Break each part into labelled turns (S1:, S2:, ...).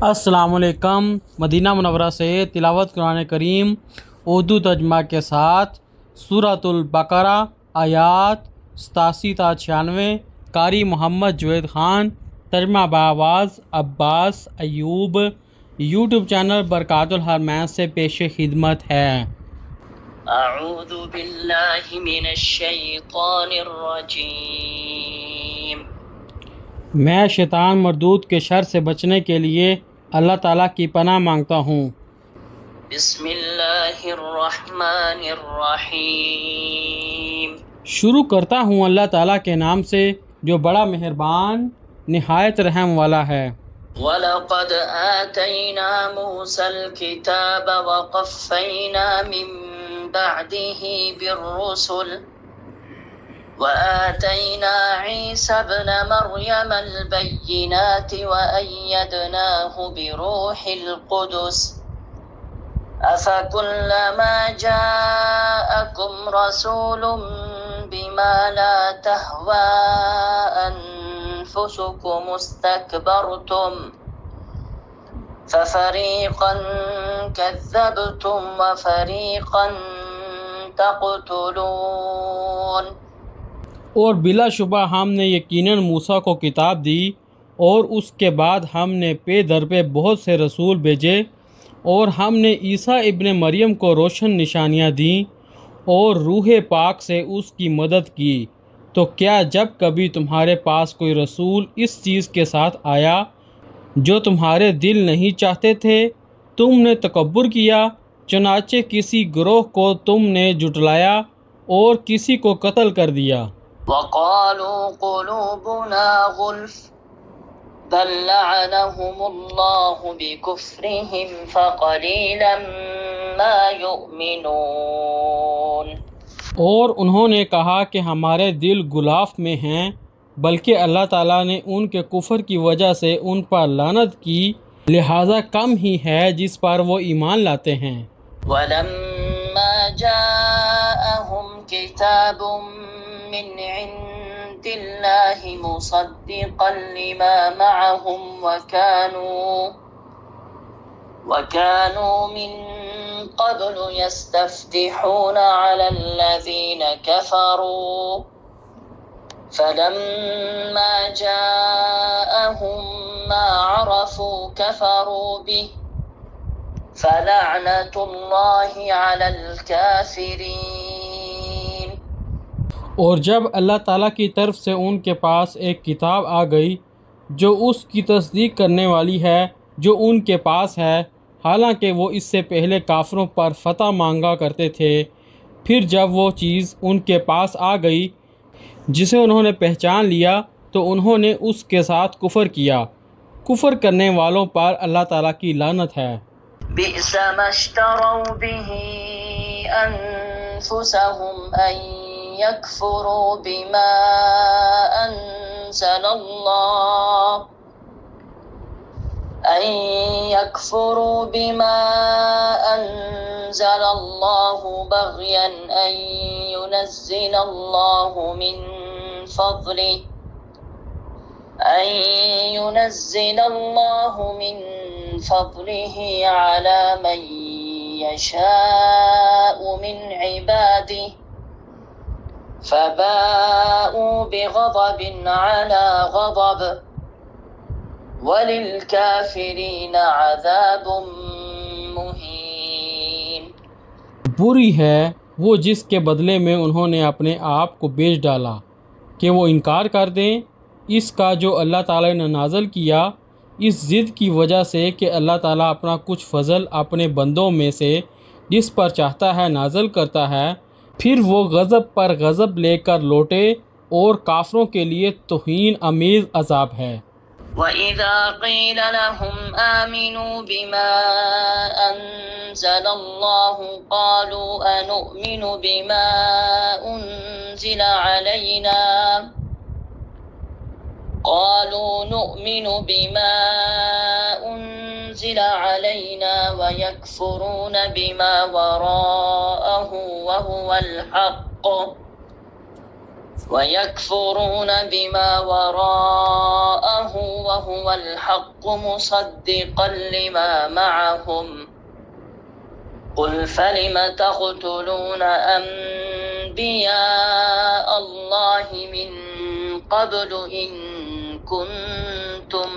S1: السلام علیکم۔ مدینہ منورہ سے تلاوت قرآن کریم اردو ترجمہ کے ساتھ سورۃ البقرہ آیات 87 تا 96۔ قاری محمد جوید خان، ترجمہ بآواز عباس ایوب۔ یوٹیوب چینل برکات الحرمین سے پیش خدمت ہے۔
S2: اعوذ باللہ من الشیطان الرجیم۔
S1: میں شیطان مردود کے شر سے بچنے کے لیے اللہ تعالیٰ کی پناہ مانگتا ہوں۔
S2: بسم اللہ الرحمن الرحیم۔
S1: شروع کرتا ہوں اللہ تعالیٰ کے نام سے جو بڑا مہربان نہایت رحم والا ہے۔
S2: وَلَقَدْ آتَيْنَا مُوسَى الْكِتَابَ وَقَفَّيْنَا مِن بَعْدِهِ بِالرُّسُلِ وَآتَيْنَا عِيسَى ابْنَ مَرْيَمَ الْبَيِّنَاتِ وَأَيَّدْنَاهُ بِرُوحِ الْقُدُسِ أَفَكُلَّمَا جَاءَكُمْ رَسُولٌ بِمَا لَا تَهْوَىٰ أَنفُسُكُمُ اسْتَكْبَرْتُمْ فَفَرِيقًا كَذَّبْتُمْ وَفَرِيقًا تَقْتُلُونَ۔
S1: اور بلا شبہ ہم نے یقیناً موسیٰ کو کتاب دی، اور اس کے بعد ہم نے پے در پہ بہت سے رسول بھیجے، اور ہم نے عیسیٰ ابن مریم کو روشن نشانیاں دیں اور روح پاک سے اس کی مدد کی۔ تو کیا جب کبھی تمہارے پاس کوئی رسول اس چیز کے ساتھ آیا جو تمہارے دل نہیں چاہتے تھے، تم نے تکبر کیا، چنانچہ کسی گروہ کو تم نے جھٹلایا اور کسی کو قتل کر دیا۔
S2: وَقَالُوا قُلُوبُنَا غُلْفٌ بَل لَّعَنَهُمُ اللَّهُ بِكُفْرِهِمْ فَقَلِيلًا مَّا يُؤْمِنُونَ۔
S1: اور انہوں نے کہا کہ ہمارے دل غلاف میں ہیں، بلکہ اللہ تعالیٰ نے ان کے کفر کی وجہ سے ان پر لعنت کی، لہٰذا کم ہی ہے جس پر وہ ایمان لاتے ہیں۔
S2: وَلَمَّا جَاءَهُمْ كِتَابٌ مِّنْ عِندِ اللَّهِ مُصَدِّقًا لِّمَا مَعَهُمْ وَكَانُوا مِن قَبْلُ يَسْتَفْتِحُونَ عَلَى الَّذِينَ كَفَرُوا فَلَمَّا جَاءَهُم مَّا عَرَفُوا كَفَرُوا بِهِ فَلَعْنَةُ اللَّهِ عَلَى الْكَافِرِينَ۔
S1: اور جب اللہ تعالیٰ کی طرف سے ان کے پاس ایک کتاب آ گئی جو اس کی تصدیق کرنے والی ہے جو ان کے پاس ہے، حالانکہ وہ اس سے پہلے کافروں پر فتح مانگا کرتے تھے، پھر جب وہ چیز ان کے پاس آ گئی جسے انہوں نے پہچان لیا تو انہوں نے اس کے ساتھ کفر کیا۔ کفر کرنے والوں پر اللہ تعالیٰ کی لعنت ہے۔
S2: بئس ما اشتروا به أنفسهم أن يكفروا بما أنزل الله بغيا أن ينزل الله من فضله على من يشاء من عباده فباءوا بغضب على غضب وللكافرين عذاب مهين۔
S1: بری ہے وہ جس کے بدلے میں انہوں نے اپنے آپ کو بیچ ڈالا کہ وہ انکار کر دیں اس کا جو اللہ تعالیٰ نے نازل کیا، اس ضد کی وجہ سے کہ اللہ تعالیٰ اپنا کچھ فضل اپنے بندوں میں سے جس پر چاہتا ہے نازل کرتا ہے، پھر وہ غضب پر غضب لے کر لوٹے، اور کافروں کے لیے توہین آمیز عذاب ہے۔
S2: وَإِذَا قِيلَ لَهُمْ آمِنُوا بِمَا أَنزَلَ اللَّهُ قَالُوا أَنُؤْمِنُ بِمَا أُنزِلَ عَلَيْنَا وَيَكْفُرُونَ بِمَا وَرَاءَهُ وَهُوَ الْحَقُّ ويكفرون بما وراءه وهو الحق مصدقا لما معهم قل فلم تقتلون أنبياء الله من قبل إن كنتم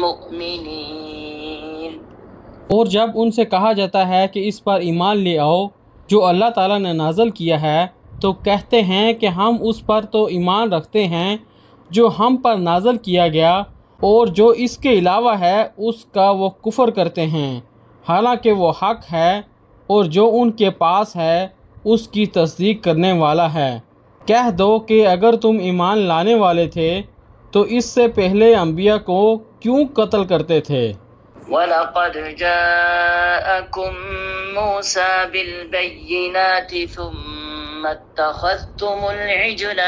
S2: مؤمنين۔
S1: اور جب ان سے کہا جاتا ہے کہ اس پر ایمان لے آؤ جو اللہ تعالیٰ نے نازل کیا ہے، تو کہتے ہیں کہ ہم اس پر تو ایمان رکھتے ہیں جو ہم پر نازل کیا گیا، اور جو اس کے علاوہ ہے اس کا وہ کفر کرتے ہیں، حالانکہ وہ حق ہے، اور جو ان کے پاس ہے اس کی تصدیق کرنے والا ہے۔ کہہ دو کہ اگر تم ایمان لانے والے تھے تو اس سے پہلے انبیاء کو کیوں قتل کرتے تھے؟
S2: وَلَقَدْ جَاءَكُم مُوسَى بِالْبَيِّنَاتِ ثُمَّ اتَّخَذْتُمُ الْعِجْلَ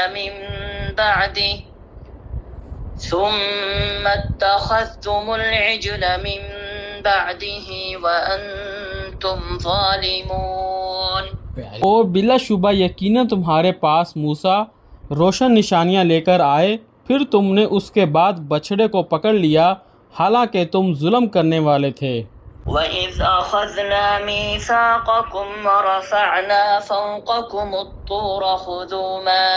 S2: مِن بَعْدِهِ وَأَنْتُمْ ظَالِمُونَ۔
S1: اور بلا شبہ یقیناً تمہارے پاس موسیٰ روشن نشانیاں لے کر آئے، پھر تم نے اس کے بعد بچھڑے کو پکڑ لیا حالانکہ تم ظلم کرنے والے تھے۔
S2: وَإِذْ أَخَذْنَا مِيثَاقَكُمْ وَرَفَعْنَا فَوْقَكُمُ الطُّورَ خُذُوا مَا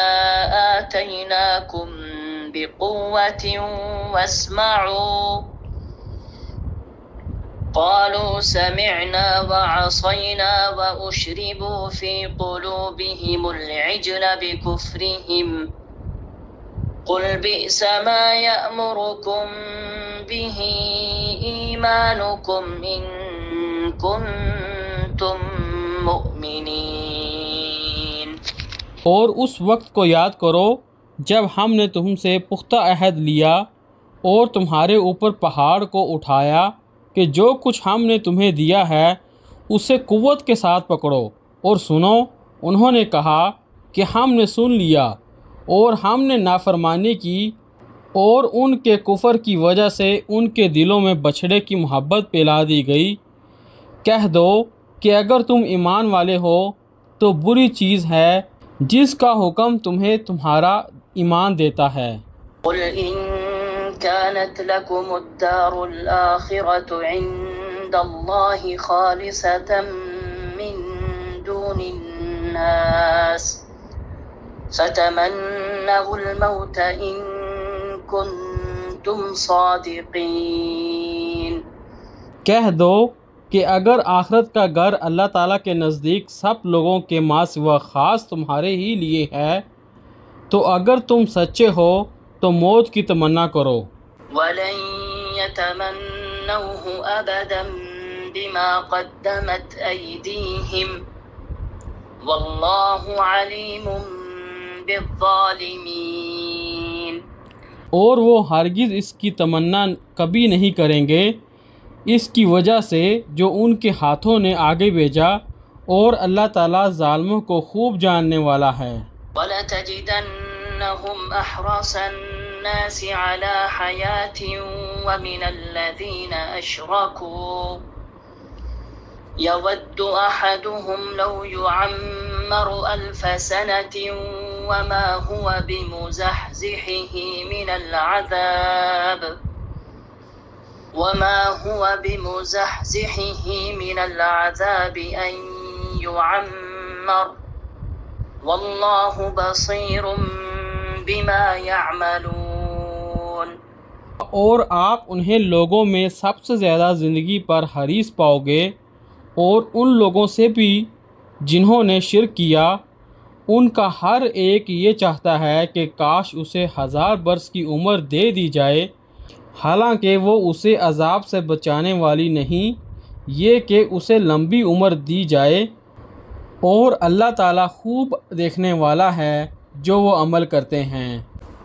S2: آتَيْنَاكُمْ بِقُوَّةٍ وَاسْمَعُوا قَالُوا سَمِعْنَا وَعَصَيْنَا وَأُشْرِبُوا فِي قُلُوبِهِمُ الْعِجْلَ بِكُفْرِهِمْ قُلْ بِئْسَ مَا يَأْمُرُكُمْ بِهِ إِيمَانُكُمْ إِن كُنتُم مُؤْمِنِينَ۔
S1: اور اس وقت کو یاد کرو جب ہم نے تم سے پختہ عہد لیا اور تمہارے اوپر پہاڑ کو اٹھایا کہ جو کچھ ہم نے تمہیں دیا ہے اسے قوت کے ساتھ پکڑو اور سنو۔ انہوں نے کہا کہ ہم نے سن لیا، اور ہم نے نافرمانی کی، اور ان کے کفر کی وجہ سے ان کے دلوں میں بچھڑے کی محبت پلا دی گئی۔ کہہ دو کہ اگر تم ایمان والے ہو تو بری چیز ہے جس کا حکم تمہیں تمہارا ایمان دیتا ہے۔
S2: قل إن كانت لكم الدار الآخرة عند الله خالصة من دون الناس فتمنوا الموت إن كنتم صادقين۔
S1: کہہ دو کہ اگر آخرت کا گھر اللہ تعالیٰ کے نزدیک سب لوگوں کے ماں سوا خاص تمہارے ہی لیے ہے تو اگر تم سچے ہو تو موت کی تمنا کرو۔
S2: وَلَن يَتَمَنَّوْهُ أَبَدًا بِمَا قَدَّمَتْ أَيْدِيهِمْ وَاللَّهُ عَلِيمٌ بِالظَّالِمِينَ۔
S1: اور وہ ہرگز اس کی تمنا کبھی نہیں کریں گے اس کی وجہ سے جو ان کے ہاتھوں نے آگے بھیجا، اور اللہ تعالیٰ ظالموں کو خوب جاننے والا ہے۔
S2: وَلَتَجِدَنَّهُمْ أَحْرَصَ النَّاسِ عَلَى حَيَاةٍ وَمِنَ الَّذِينَ أَشْرَكُوا يَوَدُّ أَحَدُهُمْ لَوْ يُعَمَّرُ أَلْفَ سَنَةٍ وَمَا هُوَ بِمُزَحْزِحِهِ مِنَ الْعَذَابِ أَن يُعَمَّرَ وَاللَّهُ بَصِيرٌ بِمَا يَعْمَلُونَ۔
S1: اور آپ انہیں لوگوں میں سب سے زیادہ زندگی پر حریص پاؤ گے، اور ان لوگوں سے بھی جنہوں نے شرک کیا، ان کا ہر ایک یہ چاہتا ہے کہ کاش اسے 1000 برس کی عمر دے دی جائے، حالانکہ وہ اسے عذاب سے بچانے والی نہیں، یہ کہ اسے لمبی عمر دی جائے، اور اللہ تعالیٰ خوب دیکھنے والا ہے جو وہ عمل کرتے ہیں۔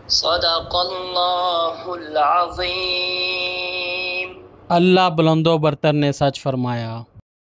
S2: صدق اللہ العظیم۔
S1: اللہ بلند و برتر نے سچ فرمایا۔